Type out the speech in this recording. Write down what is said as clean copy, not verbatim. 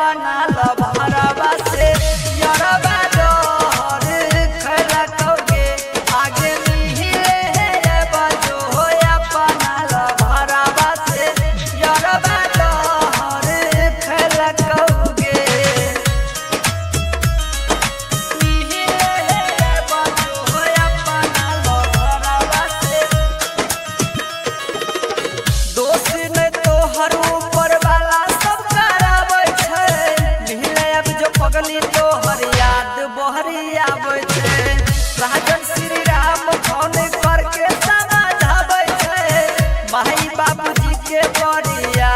अपना लभरवा से यरवा डहर खलकोगे आगे मिले बजो अपना लभरवा से यरवा डहर खलकोगे पगली तो हर याद बहरी आवे छे राजन श्री राम फोन करके समझावे छे माई बाबूजी के बड़िया